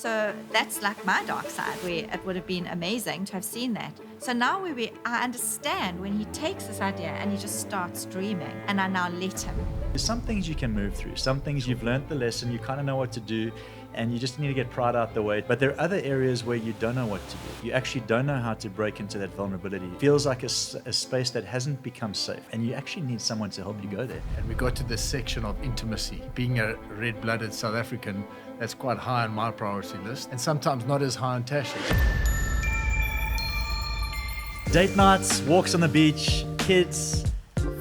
So that's like my dark side, where it would have been amazing to have seen that. So now I understand when he takes this idea and he just starts dreaming, and I now let him. There's some things you can move through. Some things you've learned the lesson, you kind of know what to do, and you just need to get pride out the way. But there are other areas where you don't know what to do. You actually don't know how to break into that vulnerability. It feels like a space that hasn't become safe, and you actually need someone to help you go there. And we got to this section of intimacy. Being a red-blooded South African, that's quite high on my priority list, and sometimes not as high on Tash's. Date nights, walks on the beach, kids,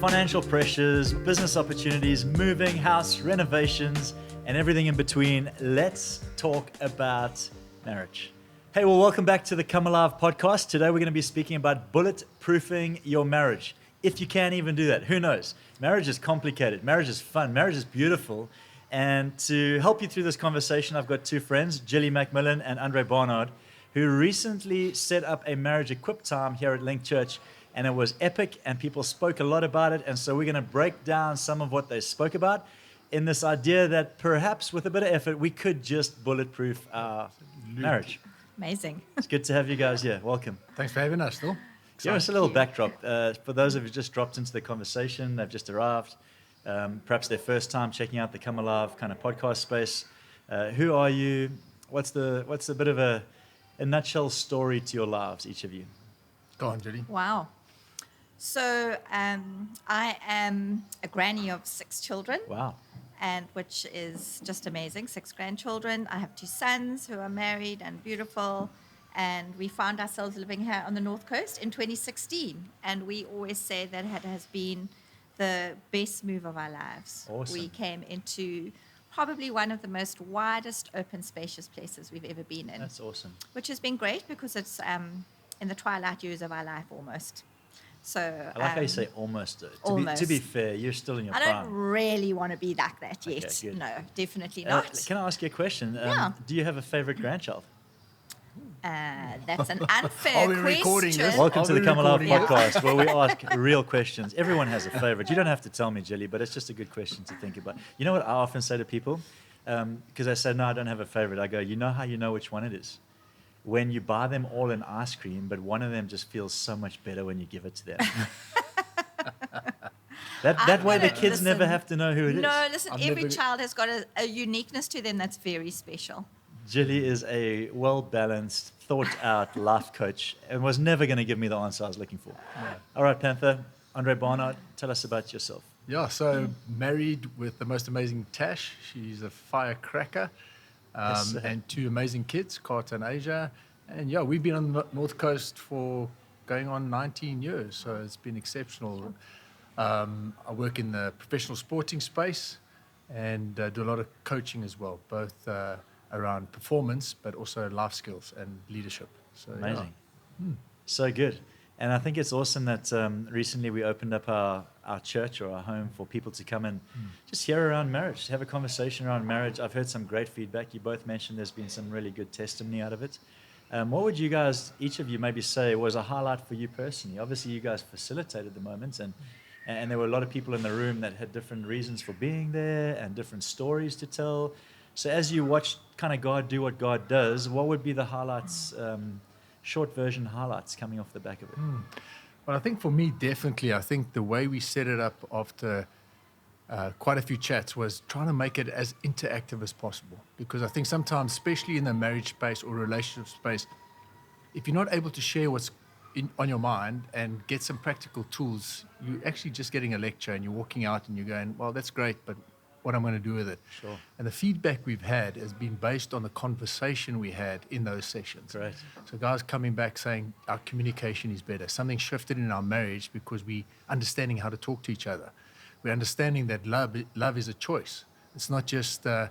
financial pressures, business opportunities, moving, house, renovations, and everything in between. Let's talk about marriage. Hey, well, welcome back to the Come Alive podcast. Today we're going to be speaking about bulletproofing your marriage. If you can even do that, who knows? Marriage is complicated. Marriage is fun. Marriage is beautiful. And to help you through this conversation, I've got two friends, Gill Millan and Barnard, who recently set up a marriage equip time here at Linc Church. And it was epic, and people spoke a lot about it. And so we're going to break down some of what they spoke about in this idea that perhaps with a bit of effort, we could just bulletproof our marriage. Amazing. It's good to have you guys here. Welcome. Thanks for having us, Phil. Give us a little backdrop. For those of you who just dropped into the conversation, they've just arrived, perhaps their first time checking out the Come Alive kind of podcast space. Who are you? What's the bit of a nutshell story to your lives, each of you? Go on, Judy. Wow. So I am a granny of 6 children. Wow. And which is just amazing. 6 grandchildren. I have 2 sons who are married and beautiful. And we found ourselves living here on the North Coast in 2016. And we always say that it has been the best move of our lives. Awesome. We came into probably one of the most widest, open, spacious places we've ever been in. That's awesome. Which has been great because it's in the twilight years of our life almost. So I like how you say almost. Almost. To be fair, you're still in your I prime. don't really want to be like that yet. Okay, good. No, definitely not. Can I ask you a question? Yeah. Do you have a favorite grandchild? That's an unfair Are we question. recording this? Welcome to the Come Alive recording? podcast, where we ask real questions. Everyone has a favorite. You don't have to tell me, Jilly, but it's just a good question to think about. You know what I often say to people? Because I say, no, I don't have a favorite. I go, you know how you know which one it is? When you buy them all an ice cream, but one of them just feels so much better when you give it to them. That way the kids never have to know who it is. No, listen, every child has got a uniqueness to them that's very special. Jilly is a well-balanced, thought-out life coach and was never going to give me the answer I was looking for. Yeah. All right, Panther, Barnard, tell us about yourself. Yeah, so married with the most amazing Tash. She's a firecracker. Yes, and 2 amazing kids, Carter and Asia. And yeah, we've been on the North Coast for going on 19 years, so it's been exceptional. I work in the professional sporting space and do a lot of coaching as well, both around performance, but also life skills and leadership. So, Amazing. Yeah. So good. And I think it's awesome that recently we opened up our church or our home for people to come and just hear around marriage, have a conversation around marriage. I've heard some great feedback. You both mentioned there's been some really good testimony out of it. What would you guys, each of you maybe say was a highlight for you personally? Obviously, you guys facilitated the moment, and there were a lot of people in the room that had different reasons for being there and different stories to tell. So as you watch kind of God do what God does, what would be the highlights, short version highlights coming off the back of it? Well, I think for me, definitely, I think the way we set it up after quite a few chats was trying to make it as interactive as possible. Because I think sometimes, especially in the marriage space or relationship space, if you're not able to share what's on your mind and get some practical tools, you're actually just getting a lecture and you're walking out and you're going, well, that's great, but what I'm going to do with it. Sure. And the feedback we've had has been based on the conversation we had in those sessions. Great. So guys coming back saying our communication is better. Something shifted in our marriage because we understanding how to talk to each other. We're understanding that love is a choice. It's not just an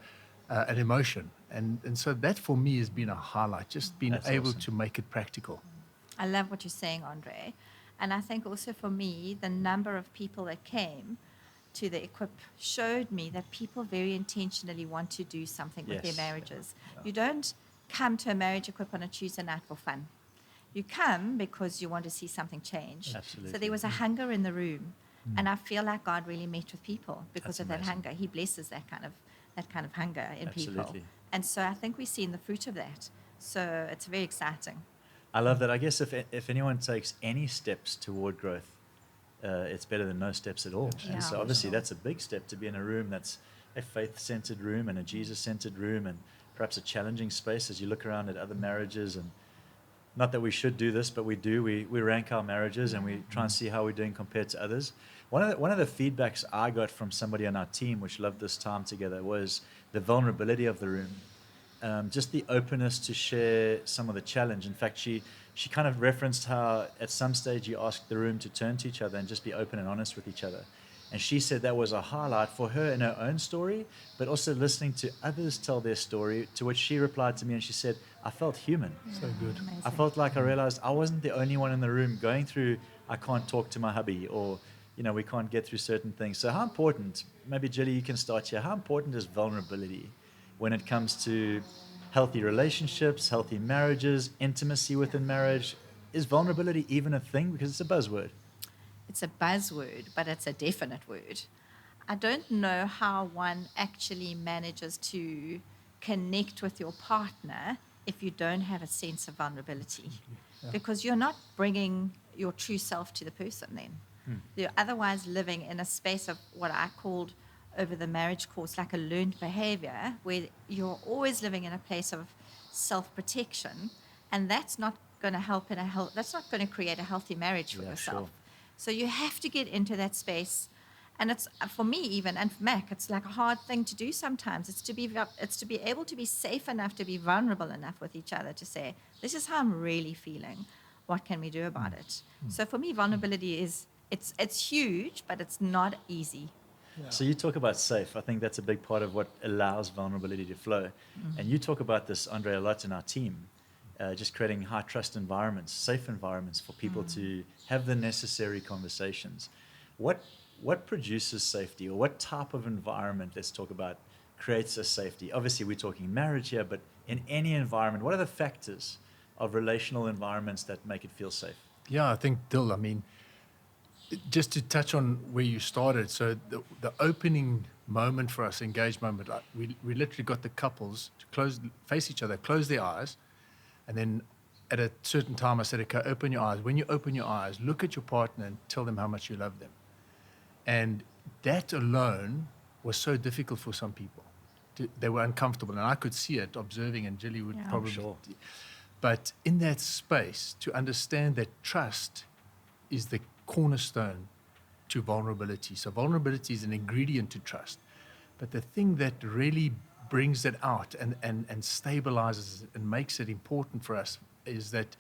emotion. And so that for me has been a highlight, just being That's able awesome. to make it practical. I love what you're saying, Andre. And I think also for me, the number of people that came to the Equip showed me that people very intentionally want to do something with Yes. their marriages. You don't come to a marriage Equip on a Tuesday night for fun. You come because you want to see something change. Absolutely. So there was a hunger in the room, and I feel like God really met with people because That's of that amazing. hunger. He blesses that kind of hunger in people. Absolutely. And so I think we're seeing the fruit of that. So it's very exciting. I love that. I guess if anyone takes any steps toward growth, it's better than no steps at all. Yeah, And so for obviously sure. that's a big step to be in a room that's a faith-centered room and a Jesus-centered room and perhaps a challenging space as you look around at other marriages. And not that we should do this, but we do. We rank our marriages and we try and see how we're doing compared to others. One of the feedbacks I got from somebody on our team, which loved this time together, was the vulnerability of the room. Just the openness to share some of the challenge. In fact, she kind of referenced how at some stage you asked the room to turn to each other and just be open and honest with each other. And she said that was a highlight for her in her own story, but also listening to others tell their story, to which she replied to me and she said, I felt human. So good. Amazing. I felt like I realized I wasn't the only one in the room going through, I can't talk to my hubby, or, we can't get through certain things. So how important, maybe Jilly, you can start here, how important is vulnerability when it comes to healthy relationships, healthy marriages, intimacy within marriage? Is vulnerability even a thing? Because it's a buzzword. It's a buzzword, but it's a definite word. I don't know how one actually manages to connect with your partner if you don't have a sense of vulnerability, because you're not bringing your true self to the person then. You're otherwise living in a space of what I called over the marriage course like a learned behavior, where you're always living in a place of self-protection, and that's not going to help that's not going to create a healthy marriage for Yeah, yourself. sure. So you have to get into that space. And it's, for me even, and for Mac, it's like a hard thing to do sometimes. It's to be able to be safe enough to be vulnerable enough with each other to say, this is how I'm really feeling. What can we do about it? So for me, vulnerability it's huge, but it's not easy. So you talk about safe. I think that's a big part of what allows vulnerability to flow. And you talk about this, Andre, a lot in our team, just creating high trust environments, safe environments for people to have the necessary conversations. What produces safety, or what type of environment, let's talk about, creates a safety? Obviously, we're talking marriage here, but in any environment, what are the factors of relational environments that make it feel safe? Yeah, I think, Dill, just to touch on where you started, so the opening moment for us, engaged moment, like we literally got the couples to face each other, close their eyes, and then at a certain time I said, okay, open your eyes. When you open your eyes, look at your partner and tell them how much you love them. And that alone was so difficult for some people. They were uncomfortable, and I could see it observing, and Jilly would Yeah. probably. Sure. But in that space, to understand that trust is the cornerstone to vulnerability. So vulnerability is an ingredient to trust. But the thing that really brings it out and stabilizes it and makes it important for us is that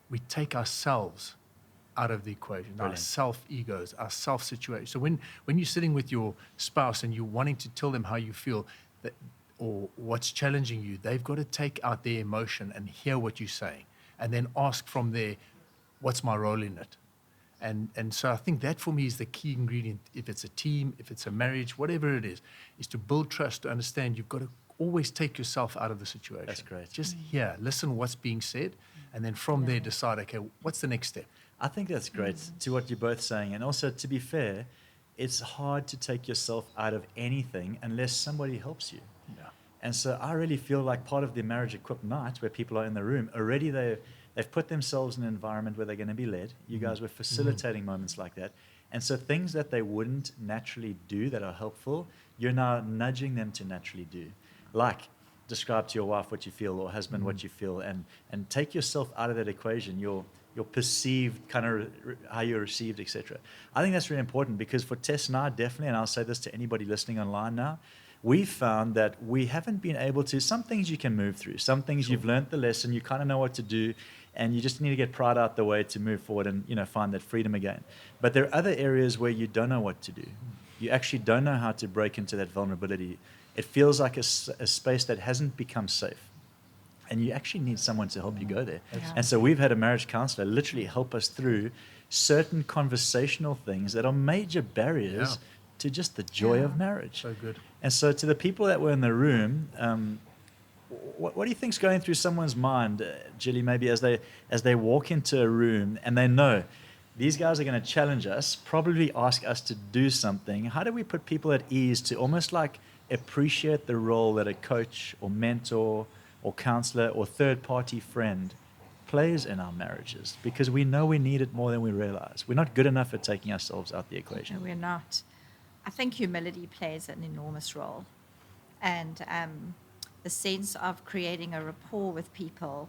we take ourselves out of the equation, our Brilliant. self-egos, our self-situation. So when you're sitting with your spouse and you're wanting to tell them how you feel that, or what's challenging you, they've got to take out their emotion and hear what you're saying, and then ask from there, what's my role in it? And so I think that for me is the key ingredient. If it's a team, if it's a marriage, whatever it is to build trust, to understand you've got to always take yourself out of the situation. That's great. Just hear, listen what's being said, and then from there decide, okay, what's the next step? I think that's great to what you're both saying. And also, to be fair, it's hard to take yourself out of anything unless somebody helps you. Yeah. And so I really feel like part of the marriage equipped night, where people are in the room, already they've put themselves in an environment where they're going to be led. You guys were facilitating moments like that. And so things that they wouldn't naturally do that are helpful, you're now nudging them to naturally do. Like describe to your wife what you feel, or husband what you feel, and take yourself out of that equation, your perceived kind of how you're received, etc. I think that's really important, because for Tess and I, definitely, and I'll say this to anybody listening online now, we've found that we haven't been able to, some things you can move through, some things you've learned the lesson, you kind of know what to do, and you just need to get pride out the way to move forward and find that freedom again. But there are other areas where you don't know what to do. You actually don't know how to break into that vulnerability. It feels like a space that hasn't become safe. And you actually need someone to help you go there. Yeah. And so we've had a marriage counselor literally help us through certain conversational things that are major barriers to just the joy of marriage. So good. And so to the people that were in the room, what do you think's going through someone's mind, Jilly, maybe as they walk into a room and they know these guys are going to challenge us, probably ask us to do something? How do we put people at ease to almost like appreciate the role that a coach or mentor or counselor or third-party friend plays in our marriages, because we know we need it more than we realize. We're not good enough at taking ourselves out the equation. No, we're not. I think humility plays an enormous role. And the sense of creating a rapport with people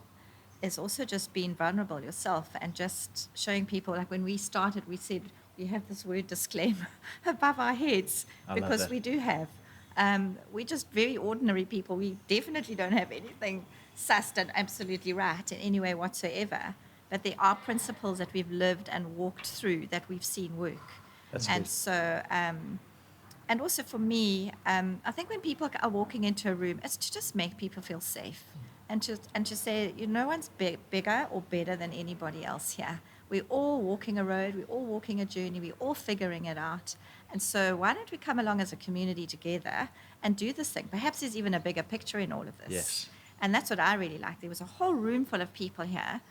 is also just being vulnerable yourself and just showing people, like when we started, we said we have this word disclaimer above our heads, I love because that. we do have. We're just very ordinary people. We definitely don't have anything sussed and absolutely right in any way whatsoever. But there are principles that we've lived and walked through that we've seen work. That's And good. so, and also for me, I think when people are walking into a room, it's to just make people feel safe, and to say, no one's bigger or better than anybody else here. We're all walking a road, we're all walking a journey, we're all figuring it out. And so why don't we come along as a community together and do this thing? Perhaps there's even a bigger picture in all of this. Yes. And that's what I really like. There was a whole room full of people here.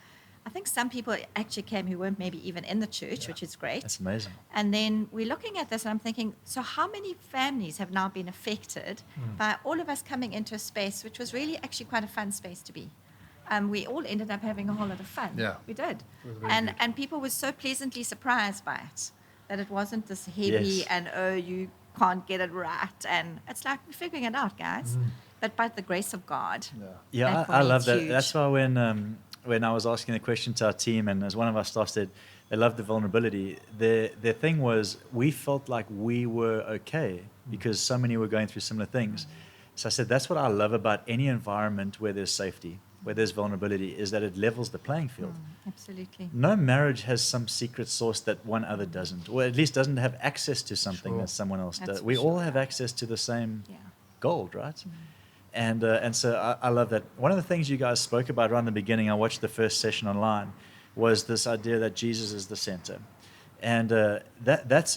I think some people actually came who weren't maybe even in the church, which is great. That's amazing. And then we're looking at this and I'm thinking, so how many families have now been affected by all of us coming into a space which was really actually quite a fun space to be? We all ended up having a whole lot of fun. Yeah. We did. It was very And good. and people were so pleasantly surprised by it, that it wasn't this heavy Yes. and, oh, you can't get it right. And it's like, we're figuring it out, guys. But by the grace of God. Yeah, That for I me love is that. huge. That's why when I was asking the question to our team, and as one of our staff said, they loved the vulnerability. Their thing was, we felt like we were okay because so many were going through similar things. So I said, that's what I love about any environment where there's safety, where there's vulnerability, is that it levels the playing field. Absolutely. No marriage has some secret sauce that one other doesn't, or at least doesn't have access to something Sure. that someone else That's does. for We all sure. have access to the same Yeah. gold, right? And so I love that. One of the things you guys spoke about right in the beginning, I watched the first session online, was this idea that Jesus is the center. And that's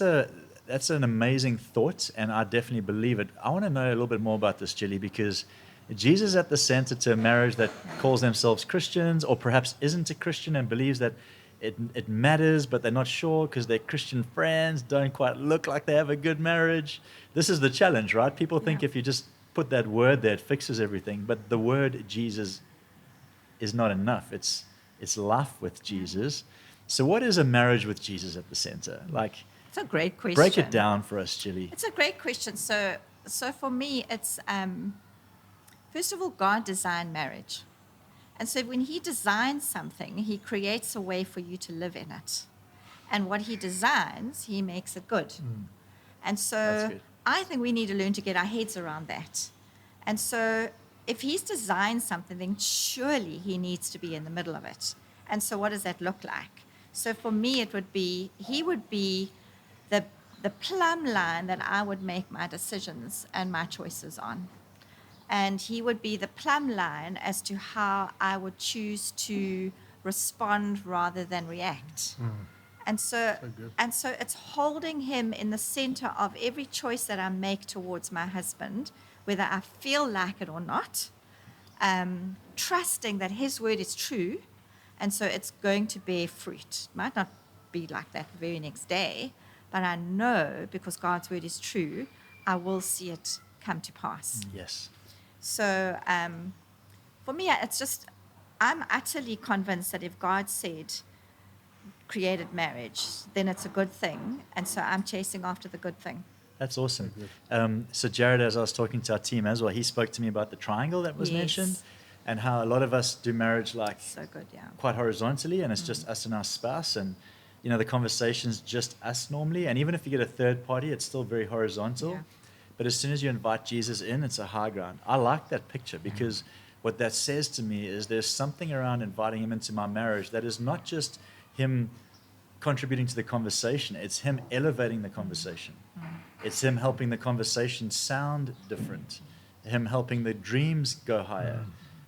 an amazing thought, and I definitely believe it. I want to know a little bit more about this, Gilly, because Jesus at the center to a marriage that calls themselves Christians, or perhaps isn't a Christian and believes that it matters, but they're not sure because their Christian friends don't quite look like they have a good marriage. This is the challenge, right? People think Yeah. if you just put that word there, it fixes everything. But the word Jesus is not enough. It's life with Jesus. So what is a marriage with Jesus at the center? Like, It's a great question. break it down for us, Gilly. It's a great question. So for me, it's first of all, God designed marriage. And so when he designs something, he creates a way for you to live in it. And what he designs, he makes it good. And That's so good. I think we need to learn to get our heads around that. And so if he's designed something, then surely he needs to be in the middle of it. And so what does that look like? So for me, it would be, he would be the plumb line that I would make my decisions and my choices on. And he would be the plumb line as to how I would choose to respond rather than react. And so, good. and so it's holding him in the center of every choice that I make towards my husband, whether I feel like it or not, trusting that his word is true, and so it's going to bear fruit. It might not be like that the very next day, but I know because God's word is true, I will see it come to pass. Yes. So for me, it's just, I'm utterly convinced that if God said, created marriage, then it's a good thing. And so I'm chasing after the good thing. That's awesome. So Jared, as I was talking to our team as well, he spoke to me about the triangle that was Yes. mentioned, and how a lot of us do marriage like So good, yeah. quite horizontally, and it's just us and our spouse, and the conversation's just us normally. And even if you get a third party, it's still very horizontal. Yeah. But as soon as you invite Jesus in, it's a high ground. I like that picture because what that says to me is there's something around inviting him into my marriage that is not just him contributing to the conversation, it's him elevating the conversation. It's him helping the conversation sound different, him helping the dreams go higher.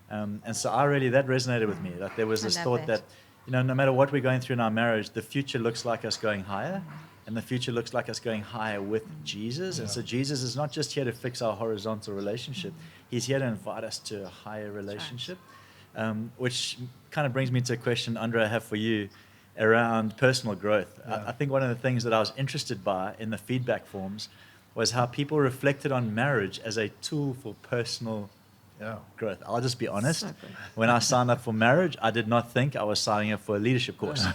And so that resonated with me. Like there was I this love thought that. that, no matter what we're going through in our marriage, the future looks like us going higher, and the future looks like us going higher with Jesus. And so Jesus is not just here to fix our horizontal relationship, he's here to invite us to a higher relationship, which kind of brings me to a question, Andre, I have for you around personal growth. Yeah. I think one of the things that I was interested by in the feedback forms was how people reflected on marriage as a tool for personal Yeah. growth. I'll just be honest. So good. When I signed up for marriage, I did not think I was signing up for a leadership course.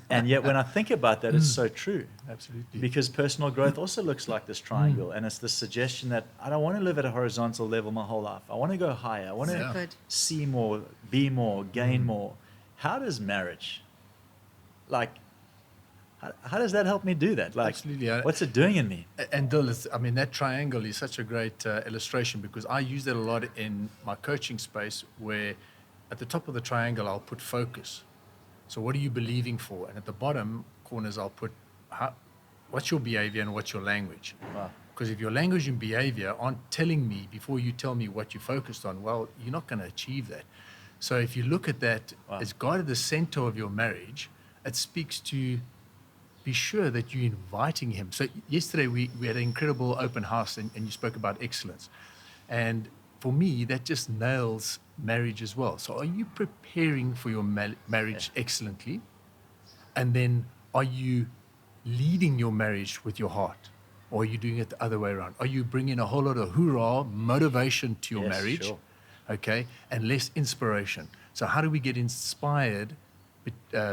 And yet when I think about that, it's so true. Absolutely. Because personal growth also looks like this triangle. And it's the suggestion that I don't want to live at a horizontal level my whole life. I want to go higher. I want So to Yeah. good. see more, be more, gain more. How does marriage, like, how does that help me do that? Like, Absolutely. what's it doing in me? And Dill, I mean, that triangle is such a great illustration because I use that a lot in my coaching space where at the top of the triangle, I'll put focus. So what are you believing for? And at the bottom corners, I'll put what's your behavior and what's your language? Wow. Because if your language and behavior aren't telling me before you tell me what you focused on, well, you're not going to achieve that. So if you look at that as God at the center of your marriage, it speaks to be sure that you're inviting him. So yesterday we had an incredible open house and you spoke about excellence. And for me, that just nails marriage as well. So are you preparing for your marriage excellently? And then are you leading your marriage with your heart? Or are you doing it the other way around? Are you bringing a whole lot of hoorah, motivation to your Yes, marriage? sure. Okay, and less inspiration. So how do we get inspired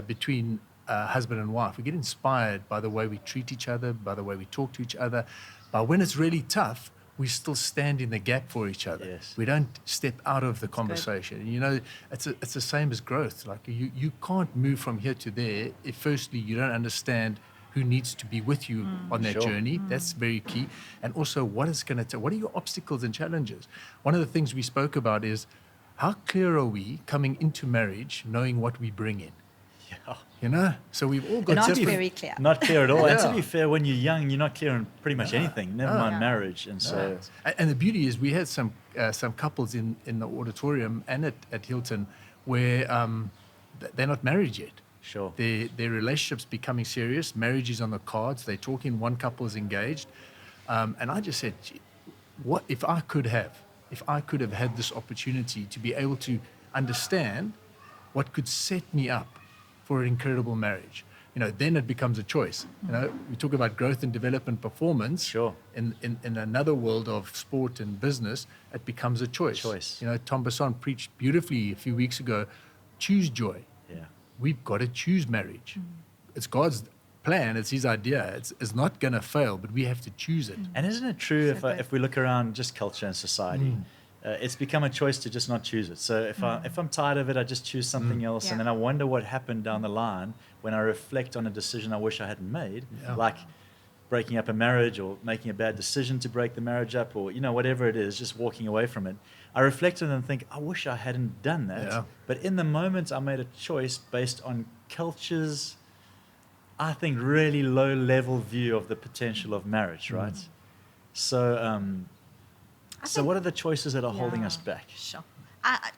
between husband and wife? We get inspired by the way we treat each other, by the way we talk to each other. But when it's really tough, we still stand in the gap for each other. Yes. We don't step out of the conversation. You know, it's the same as growth. Like you can't move from here to there if firstly you don't understand who needs to be with you on that Sure. journey. That's very key. And also what is going to take, what are your obstacles and challenges? One of the things we spoke about is how clear are we coming into marriage knowing what we bring in? Yeah. You know? So we've all got Not different... very clear. Not clear at all. And to Yeah. be fair, when you're young, you're not clear on pretty much anything, never mind Yeah. marriage. And so, And the beauty is we had some couples in the auditorium and at Hilton where they're not married yet. sure. Their relationship's becoming serious. Marriage is on the cards. They're talking. One couple is engaged. And I just said, "Gee, what if I could have had this opportunity to be able to understand what could set me up for an incredible marriage? You know, then it becomes a choice. You know, we talk about growth and development performance. Sure. In another world of sport and business, it becomes a choice. Choice. You know, Tom Basson preached beautifully a few weeks ago, choose joy. Yeah. We've got to choose marriage. It's God's plan. It's his idea. It's not going to fail, but we have to choose it. And isn't it true So if we look around just culture and society, it's become a choice to just not choose it. So if I'm tired of it, I just choose something else, Yeah. and then I wonder what happened down the line when I reflect on a decision I wish I hadn't made, Yeah. like breaking up a marriage or making a bad decision to break the marriage up, or whatever it is, just walking away from it. I reflect on it and think, I wish I hadn't done that. Yeah. But in the moment, I made a choice based on culture's, I think, really low-level view of the potential of marriage, right? So, I so think- what are the choices that are holding Yeah, us back? Sure.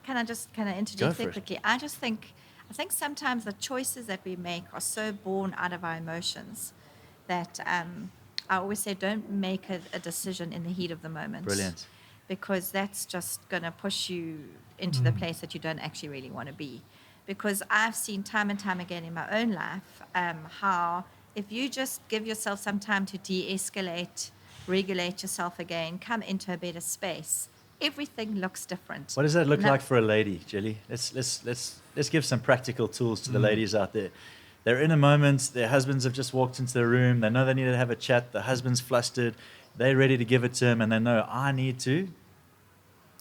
Can I just kind of Go interject for there it. quickly? I think sometimes the choices that we make are so born out of our emotions that I always say don't make a decision in the heat of the moment. Brilliant. Because that's just going to push you into the place that you don't actually really want to be. Because I've seen time and time again in my own life how if you just give yourself some time to de-escalate, regulate yourself again, come into a better space, everything looks different. What does that look No- like for a lady, Jilly? Let's give some practical tools to the ladies out there. They're in a moment. Their husbands have just walked into the room. They know they need to have a chat. The husband's flustered. They're ready to give it to him, and they know I need to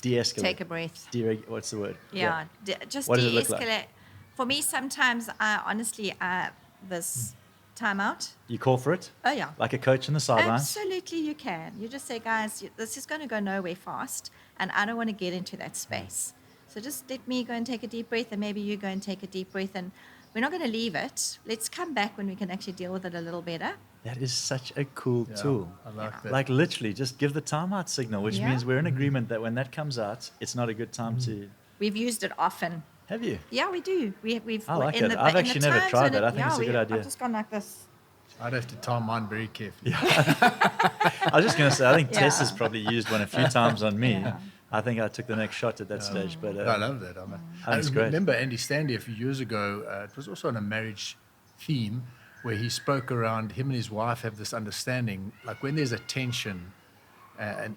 de-escalate. Take a breath. What's the word? Yeah, just What does it look de-escalate. like? For me, sometimes I honestly, this timeout. You call for it, Oh yeah, like a coach in the sidelines. absolutely you can. You just say, guys, this is going to go nowhere fast, and I don't want to get into that space. So just let me go and take a deep breath, and maybe you go and take a deep breath, and we're not going to leave it. Let's come back when we can actually deal with it a little better. That is such a cool tool. I like that. Like literally, just give the timeout signal, which Yeah. means we're in agreement that when that comes out, it's not a good time to. We've used it often. Have you? Yeah, we do. We've. I like in it. the- I've in the actually never times tried when that. I think it's a good idea. I've just gone like this. I'd have to time mine very carefully. I was just going to say, I think Tess has Yeah. probably used one a few times on me. Yeah. I think I took the next shot at that stage. But I love that. That's great. remember Andy Stanley a few years ago. It was also on a marriage theme where he spoke around him and his wife have this understanding, like when there's a tension and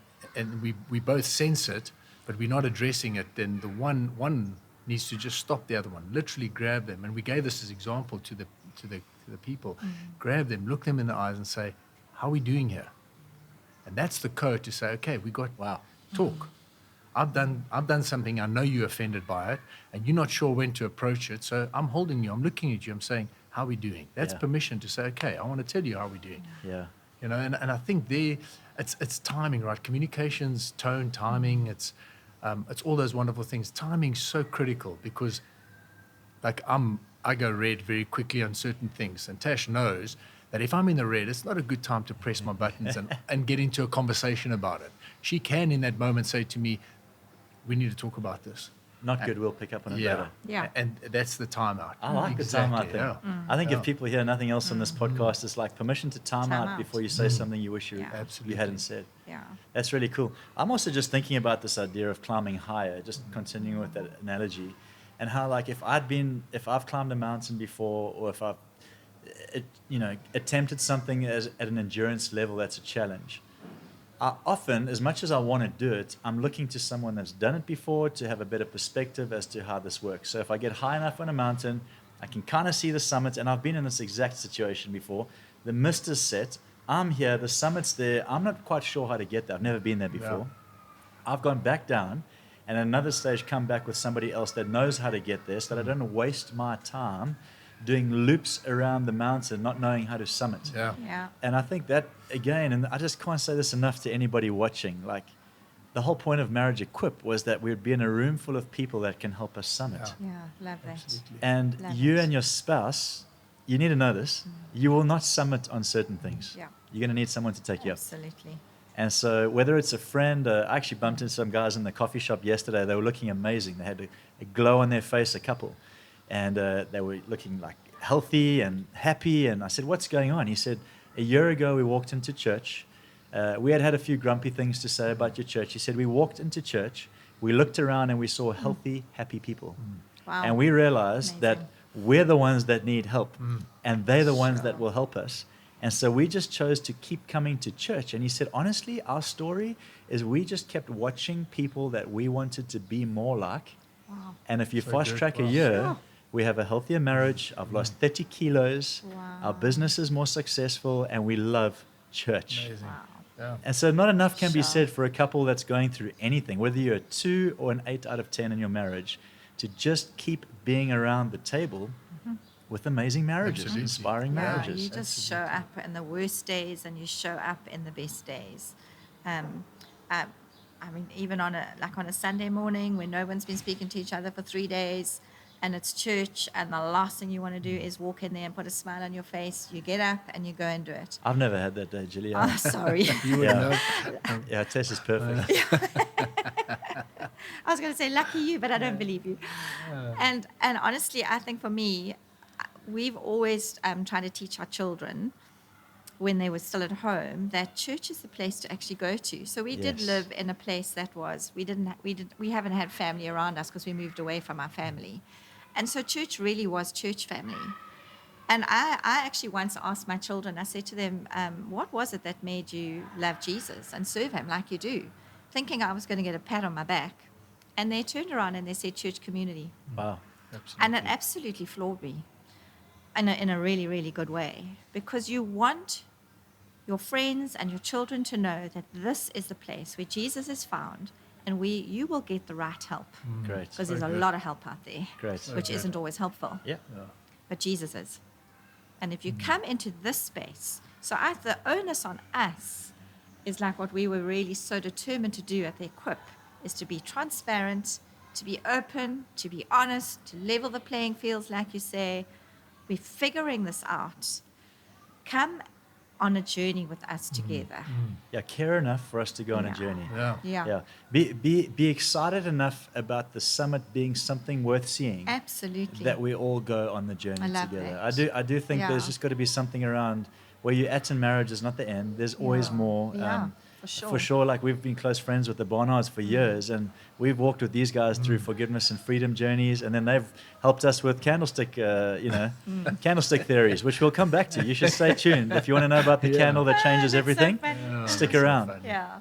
we both sense it, but we're not addressing it, then the one needs to just stop the other one, literally grab them. And we gave this as example to the people. Grab them, look them in the eyes and say, how are we doing here? And that's the code to say, okay, we got talk. I've done something, I know you're offended by it, and you're not sure when to approach it, so I'm holding you, I'm looking at you, I'm saying, how are we doing? That's permission to say, okay, I want to tell you how we're doing. Yeah. You know, and I think it's timing, right? Communications, tone, timing, it's all those wonderful things. Timing's so critical because like I go red very quickly on certain things, and Tash knows that if I'm in the red, it's not a good time to press my buttons and get into a conversation about it. She can in that moment say to me, we need to talk about this. Not good, we'll pick up on it later. Yeah. And that's the timeout. I like the timeout thing. Yeah. I think if people hear nothing else on this podcast, it's like permission to time out out. before you say something you wish you Absolutely. hadn't said. Yeah. That's really cool. I'm also just thinking about this idea of climbing higher, just continuing with that analogy, and how like if I've climbed a mountain before, or if I've attempted something at an endurance level that's a challenge, I often, as much as I want to do it, I'm looking to someone that's done it before to have a better perspective as to how this works. So if I get high enough on a mountain, I can kind of see the summit, and I've been in this exact situation before. The mist is set. I'm here. The summit's there. I'm not quite sure how to get there. I've never been there before. I've gone back down, and at another stage come back with somebody else that knows how to get there, so that I don't waste my time doing loops around the mountain, not knowing how to summit. Yeah. And I think that, again, and I just can't say this enough to anybody watching, like, the whole point of Marriage Equip was that we'd be in a room full of people that can help us summit. Yeah. Love that. Absolutely. And Love you it. and your spouse, you need to know this, you will not summit on certain things. Yeah. You're going to need someone to take you up. Absolutely. And so whether it's a friend, I actually bumped into some guys in the coffee shop yesterday. They were looking amazing. They had a glow on their face, a couple. And they were looking like healthy and happy. And I said, what's going on? He said, a year ago we walked into church. We had a few grumpy things to say about your church. He said, we walked into church, we looked around and we saw healthy, happy people. Wow. And we realized that Amazing. we're the ones that need help and they're the ones that will help us. And so we just chose to keep coming to church. And he said, honestly, our story is we just kept watching people that we wanted to be more like. Wow. And if you So fast good. track a Wow. year, Sure. we have a healthier marriage. I've lost 30 kilos. Wow. Our business is more successful and we love church. Amazing. Wow. Yeah. And so not enough can be Sure. said for a couple that's going through anything, whether you're a 2 or an 8 out of 10 in your marriage, to just keep being around the table with amazing marriages, Absolutely. inspiring Yeah, marriages. you just show up in the worst days and you show up in the best days. I mean, even on a Sunday morning when no one's been speaking to each other for 3 days, and it's church, and the last thing you want to do is walk in there and put a smile on your face. You get up and you go and do it. I've never had that day, Gillian. Oh, sorry. You would know. Yeah, Tess is perfect. I was going to say, lucky you, but I don't believe you. And honestly, I think for me, we've always tried to teach our children when they were still at home that church is the place to actually go to. So we did Yes. live in a place that was we haven't had family around us because we moved away from our family, and so church really was church family. And I actually once asked my children, I said to them, what was it that made you love Jesus and serve him like you do? Thinking I was going to get a pat on my back. And they turned around and they said church community. Wow. Absolutely. And it absolutely floored me in a really, really good way. Because you want your friends and your children to know that this is the place where Jesus is found and you will get the right help. Great. Because there's a good. lot of help out there, Great. which good. isn't always helpful. Yeah. But Jesus is. And if you come into this space, so the onus on us is like what we were really so determined to do at the Equip, is to be transparent, to be open, to be honest, to level the playing fields, like you say. We're figuring this out. Come on a journey with us together. Yeah, care enough for us to go on a Yeah. journey. Yeah. Yeah. Be excited enough about the summit being something worth seeing Absolutely. that we all go on the journey I love together. that. I do think there's Yeah. just got to be something around where you're at in marriage is not the end. There's always Yeah. more. Yeah. For sure. Like we've been close friends with the Barnards for years, and we've walked with these guys through forgiveness and freedom journeys, and then they've helped us with candlestick, candlestick theories, which we'll come back to. You should stay tuned if you want to know about the candle that changes That's everything. so funny. Stick around. Yeah.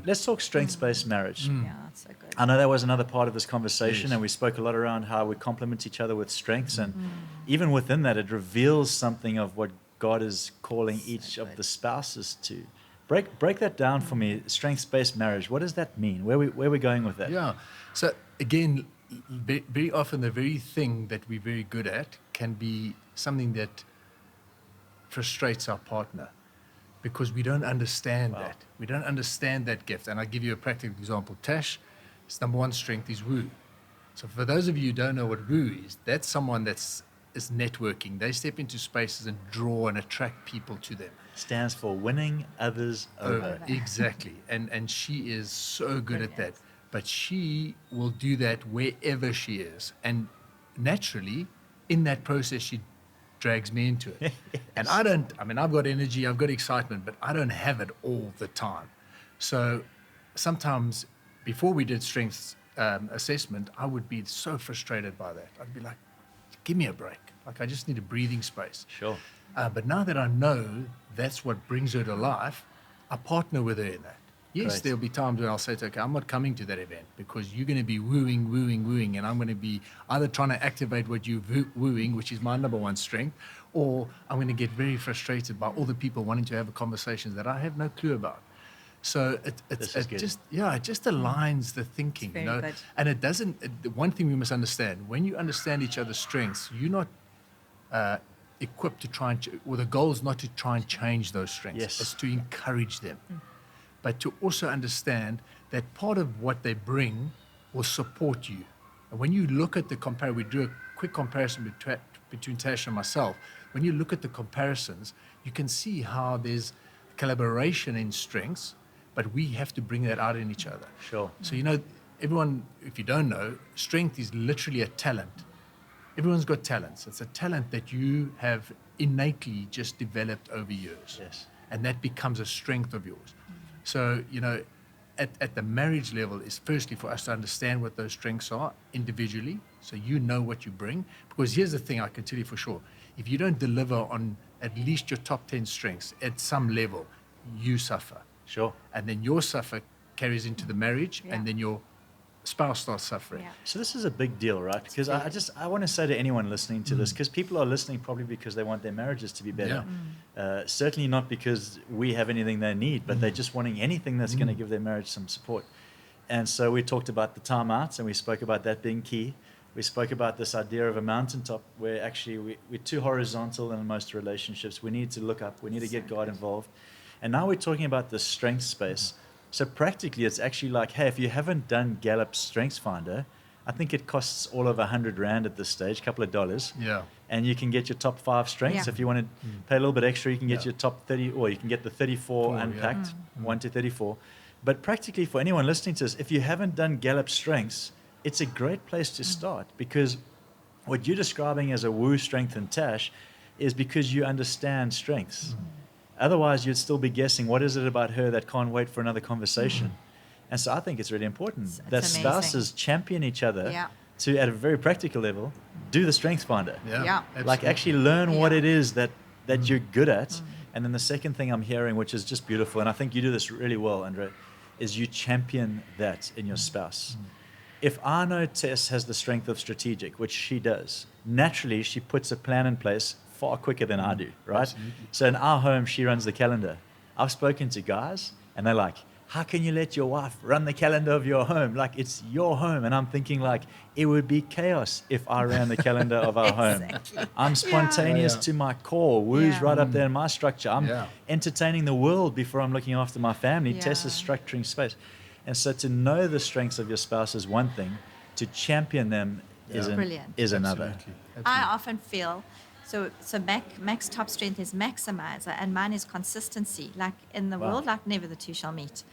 Let's talk strengths-based marriage. Yeah, it's so good. I know that was another part of this conversation, Yes. and we spoke a lot around how we complement each other with strengths, and even within that, it reveals something of what God is calling each of the spouses to. Break that down for me. Strengths-based marriage. What does that mean? Where are we going with that? Yeah. So again, very often the very thing that we're very good at can be something that frustrates our partner because we don't understand that. We don't understand that gift. And I'll give you a practical example. Tash, his number one strength is woo. So for those of you who don't know what woo is, that's someone is networking. They step into spaces and draw and attract people to them. Stands for winning others over. Exactly. And she is so good at that. But she will do that wherever she is. And naturally, in that process, she drags me into it. And I've got energy, I've got excitement, but I don't have it all the time. So sometimes before we did strengths assessment, I would be so frustrated by that. I'd be like, give me a break. Like I just need a breathing space. Sure. But now that I know that's what brings her to life, I partner with her in that. Yes, Great. there'll be times when I'll say to her, okay, I'm not coming to that event because you're going to be wooing, and I'm going to be either trying to activate what you're wooing, which is my number one strength, or I'm going to get very frustrated by all the people wanting to have a conversation that I have no clue about. So it just aligns the thinking, It's very good. And it doesn't. The one thing we must understand: when you understand each other's strengths, you're not equipped to try and, or the goal is not to try and change those strengths. Yes. It's to encourage them, but to also understand that part of what they bring will support you. And when you look at the we do a quick comparison between Tash and myself. When you look at the comparisons, you can see how there's collaboration in strengths, but we have to bring that out in each other. Sure. So, everyone, if you don't know, strength is literally a talent. Everyone's got talents. It's a talent that you have innately just developed over years. Yes. And that becomes a strength of yours. So, at the marriage level is firstly for us to understand what those strengths are individually, so you know what you bring. Because here's the thing I can tell you for sure. If you don't deliver on at least your top 10 strengths at some level, you suffer. Sure. And then your suffer carries into the marriage, and then your spouse starts suffering. Yeah. So this is a big deal, right? Because I want to say to anyone listening to this, because people are listening probably because they want their marriages to be better. Certainly not because we have anything they need, but they're just wanting anything that's going to give their marriage some support. And so we talked about the timeouts, and we spoke about that being key. We spoke about this idea of a mountaintop where actually we're too horizontal in most relationships. We need to look up. We need to get God involved. And now we're talking about the strength space. So practically, it's actually like, hey, if you haven't done Gallup's Strengths Finder, I think it costs all of $100 at this stage, a couple of dollars. Yeah. And you can get your top 5 strengths. Yeah. If you want to pay a little bit extra, you can get your top 30, or you can get the 34 unpacked, 1 to 34. But practically, for anyone listening to this, if you haven't done Gallup's Strengths, it's a great place to start, because what you're describing as a woo strength and Tash is because you understand strengths. Otherwise, you'd still be guessing, what is it about her that can't wait for another conversation? And so I think it's really important It's that amazing. spouses champion each other Yeah. to, at a very practical level, do the Strengths Finder. Yeah. Like actually learn what Yeah. it is that you're good at. And then the second thing I'm hearing, which is just beautiful, and I think you do this really well, Andre, is you champion that in your spouse. If I know Tess has the strength of strategic, which she does, naturally she puts a plan in place far quicker than I do, right? Absolutely. So in our home, she runs the calendar. I've spoken to guys, and they're like, how can you let your wife run the calendar of your home? Like, it's your home. And I'm thinking, like, it would be chaos if I ran the calendar of our home. Exactly. I'm spontaneous to my core. Woo's Yeah. right up there in my structure. I'm Yeah. entertaining the world before I'm looking after my family. Yeah. Tess is structuring space. And so to know the strengths of your spouse is one thing. To champion them Brilliant. is another. Absolutely. I often feel so Mac's top strength is maximizer, and mine is consistency. Like in the Wow. world, like never the two shall meet.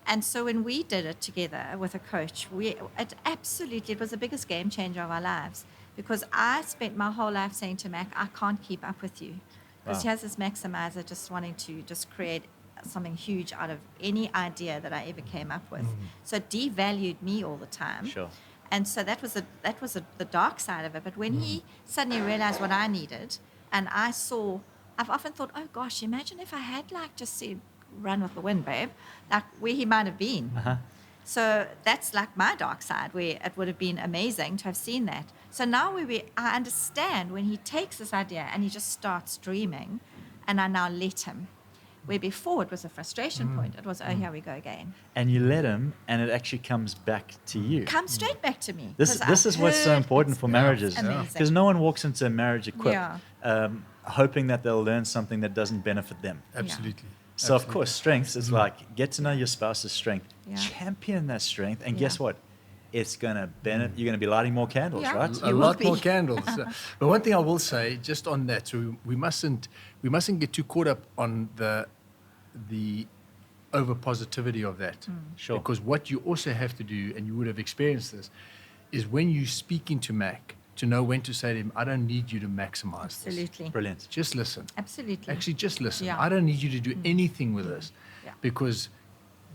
And so when we did it together with a coach, it was the biggest game changer of our lives, because I spent my whole life saying to Mac, I can't keep up with you, because he Wow. has this maximizer just wanting to just create something huge out of any idea that I ever came up with. So it devalued me all the time. Sure. And so that was the dark side of it. But when he suddenly realized what I needed, and I've often thought, oh gosh, imagine if I had like just said, run with the wind, babe, like where he might have been. Uh-huh. So that's like my dark side, where it would have been amazing to have seen that. So now I understand when he takes this idea and he just starts dreaming, and I now let him. Where before it was a frustration point. It was, oh, here we go again. And you let him, and it actually comes back to you. Come straight back to me. This is what's so important for marriages. Amazing. Because no one walks into a marriage equipped, Yeah. hoping that they'll learn something that doesn't benefit them. Absolutely. So, of course, strengths is like get to know your spouse's strength, Yeah. champion that strength, and Yeah. guess what? It's going to benefit. You're going to be lighting more candles, Yeah. right? A You lot will more be. candles. But one thing I will say, just on that, so we mustn't get too caught up on the over positivity of that. Sure. Because what you also have to do, and you would have experienced this, is when you speak into Mac, to know when to say to him, I don't need you to maximize this. Absolutely. Brilliant. Just listen. Absolutely. Actually, just listen. Yeah. I don't need you to do anything with this. Yeah. Because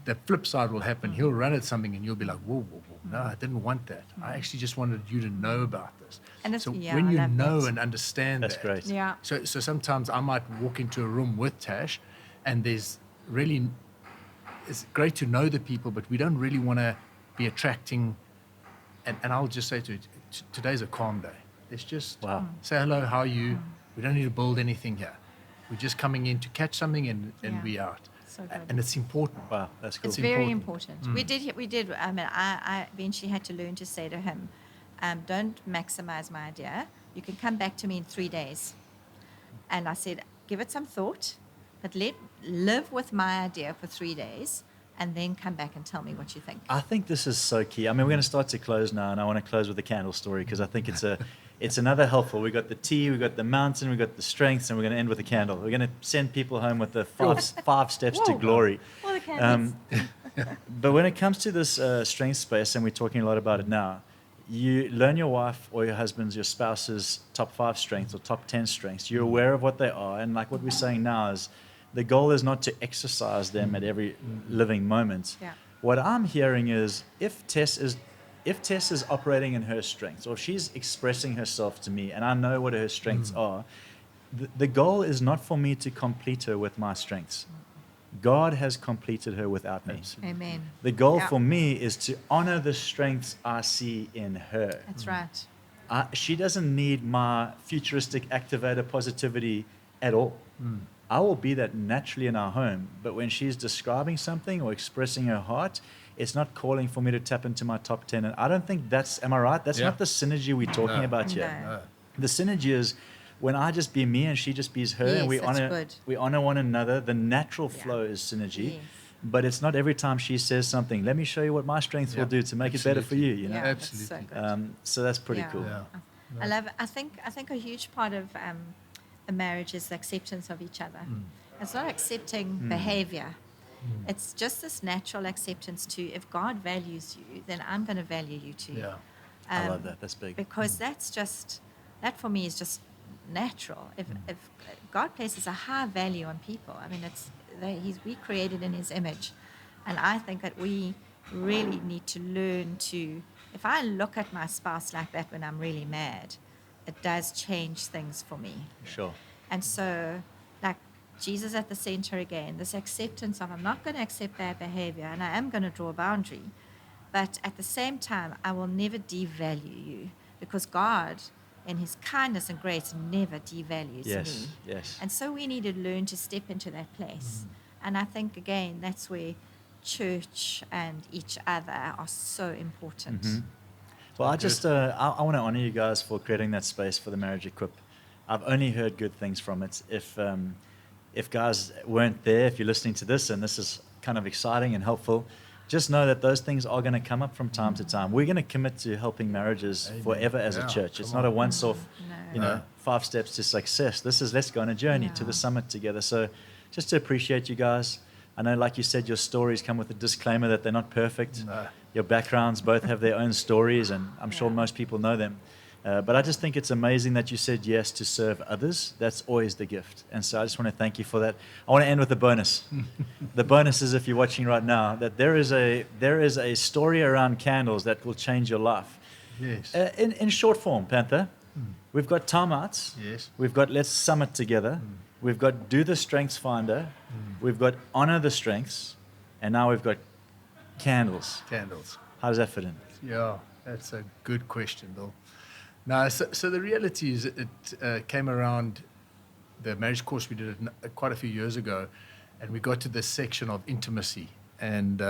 the flip side will happen. He'll run at something and you'll be like, whoa, whoa, whoa. No, I didn't want that. I actually just wanted you to know about this. And it's- So yeah, when I you love know that. and understand That's that. great. Yeah. So sometimes I might walk into a room with Tash and it's great to know the people, but we don't really want to be attracting. And I'll just say to you, today's a calm day. Let's just Wow. say hello, how are you? We don't need to build anything here. We're just coming in to catch something and Yeah. we out. So good. And it's important. Wow, that's cool. It's very important. important. We did. I mean, I eventually had to learn to say to him, don't maximize my idea. You can come back to me in 3 days. And I said, give it some thought, but live with my idea for 3 days, and then come back and tell me what you think. I think this is so key. I mean, we're going to start to close now, and I want to close with the candle story because I think it's another helpful. We got the tea, we got the mountain, we got the strengths, and we're going to end with a candle. We're going to send people home with the five steps to Whoa. glory. Well, the candles. But when it comes to this strength space, and we're talking a lot about it now, you learn your wife or your husband's, your spouse's top 5 strengths or top 10 strengths. You're aware of what they are, and like what we're saying now is the goal is not to exercise them at every living moment. Yeah. What I'm hearing is if Tess is operating in her strengths, or if she's expressing herself to me, and I know what her strengths are, the goal is not for me to complete her with my strengths. God has completed her without me. Amen. The goal Yeah. for me is to honor the strengths I see in her. That's right. She doesn't need my futuristic activator positivity at all. I will be that naturally in our home, but when she's describing something or expressing her heart, it's not calling for me to tap into my top 10. And I don't think am I right? That's Yeah. not the synergy we're talking about here. No. The synergy is when I just be me and she just be her, Yes, and that's we good. honor one another. The natural Yeah. flow is synergy. Yes. But it's not every time she says something, let me show you what my strengths will do to make it better for you, you know? Yeah, that's so Absolutely. good. So that's pretty Yeah. cool. Yeah. I love it. I think a huge part of a marriage is the acceptance of each other. It's not accepting behavior. It's just this natural acceptance to, if God values you, then I'm going to value you too. Yeah. I love that. That's big. Because that for me is just natural. If God places a high value on people, I mean, we created in His image, and I think that we really need to learn to. If I look at my spouse like that when I'm really mad, it does change things for me. Sure. And so, like Jesus at the center again, this acceptance of I'm not going to accept bad behavior, and I am going to draw a boundary, but at the same time, I will never devalue you, because God, in His kindness and grace, never devalues Yes. me. Yes. And so we need to learn to step into that place. And I think, again, that's where church and each other are so important. Well, I just I want to honor you guys for creating that space for the Marriage Equip. I've only heard good things from it. If guys weren't there, if you're listening to this and this is kind of exciting and helpful, just know that those things are going to come up from time to time. We're going to commit to helping marriages forever as a church. It's not a once-off, No. 5 steps to success. This is let's go on a journey to the summit together. So just to appreciate you guys. I know, like you said, your stories come with a disclaimer that they're not perfect. No. Your backgrounds both have their own stories, and I'm sure Yeah. most people know them. But I just think it's amazing that you said yes to serve others. That's always the gift. And so I just want to thank you for that. I want to end with a bonus. The bonus is, if you're watching right now, that there is a story around candles that will change your life. Yes. In short form, Panther, we've got timeouts. Yes. We've got let's summit together. We've got do the strengths finder. We've got honor the strengths. And now we've got candles. Candles. How does that fit in? Yeah, that's a good question, Bill. Now, so the reality is it came around the marriage course we did it quite a few years ago, and we got to this section of intimacy. And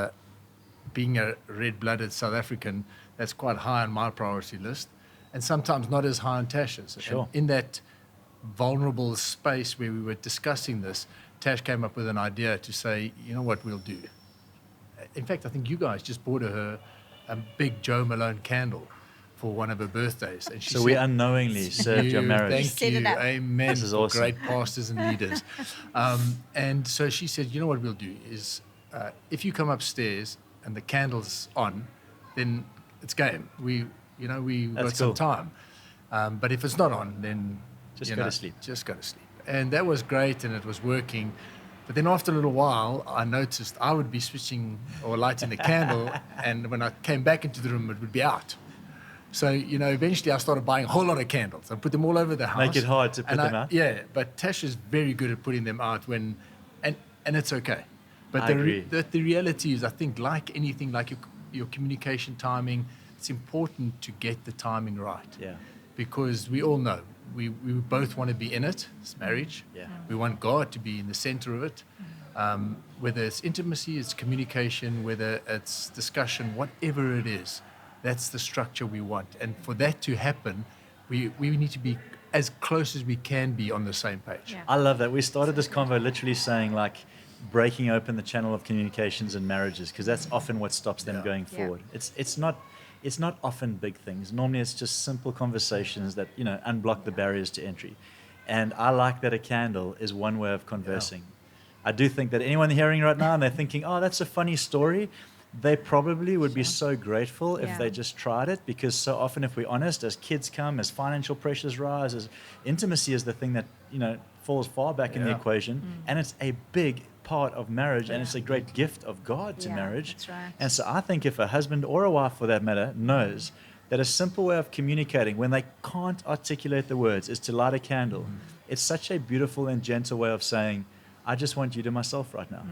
being a red-blooded South African, that's quite high on my priority list, and sometimes not as high on Tash's. Sure. And in that vulnerable space where we were discussing this, Tash came up with an idea to say, you know what we'll do? In fact, I think you guys just bought her a big Joe Malone candle for one of her birthdays. And she So said, we unknowingly served your marriage. Thank you. Amen. This is for awesome. Great pastors and leaders. And so she said, you know what we'll do is if you come upstairs and the candle's on, then it's game. We got some cool. time. But if it's not on, then Just go to sleep. Just go to sleep. And that was great, and it was working. But then after a little while, I noticed I would be switching or lighting the candle, and when I came back into the room, it would be out. So, eventually I started buying a whole lot of candles. I put them all over the house. Make it hard to put them out? Yeah, but Tash is very good at putting them out and it's okay. But I agree. The reality is, I think, like anything, like your communication timing, it's important to get the timing right. Yeah. Because we all know, we both want to be in it, it's marriage. Yeah. We want God to be in the center of it. Whether it's intimacy, it's communication, whether it's discussion, whatever it is, that's the structure we want. And for that to happen, we need to be as close as we can be on the same page. Yeah. I love that. We started this convo literally saying, like, breaking open the channel of communications in marriages, because that's often what stops them Yeah. going Yeah. forward. It's not often big things. Normally it's just simple conversations that, unblock the barriers to entry. And I like that a candle is one way of conversing. I do think that anyone hearing right now and they're thinking, oh, that's a funny story, they probably would be so grateful if Yeah. they just tried it, because so often, if we're honest, as kids come, as financial pressures rise, as intimacy is the thing that, falls far back in the Yeah. equation, and it's a big part of marriage, and it's a great gift of God to Yeah, marriage. that's right. And so I think if a husband or a wife, for that matter, knows that a simple way of communicating when they can't articulate the words is to light a candle, it's such a beautiful and gentle way of saying, I just want you to myself right now.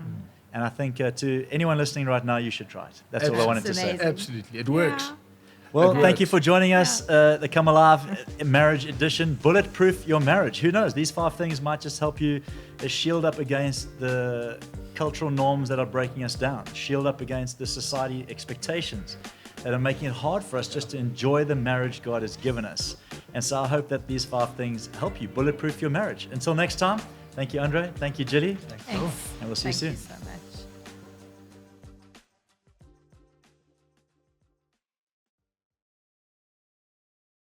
And I think to anyone listening right now, you should try it. That's all I wanted to That's say. amazing. Absolutely. It works. Yeah. Well, It thank you works. for joining us. The Come Alive Marriage Edition, Bulletproof Your Marriage. Who knows? These 5 things might just help you shield up against the cultural norms that are breaking us down, shield up against the society expectations that are making it hard for us just to enjoy the marriage God has given us. And so I hope that these 5 things help you bulletproof your marriage. Until next time, thank you, Andre. Thank you, Jilly. Thanks. And we'll see you Thank soon. so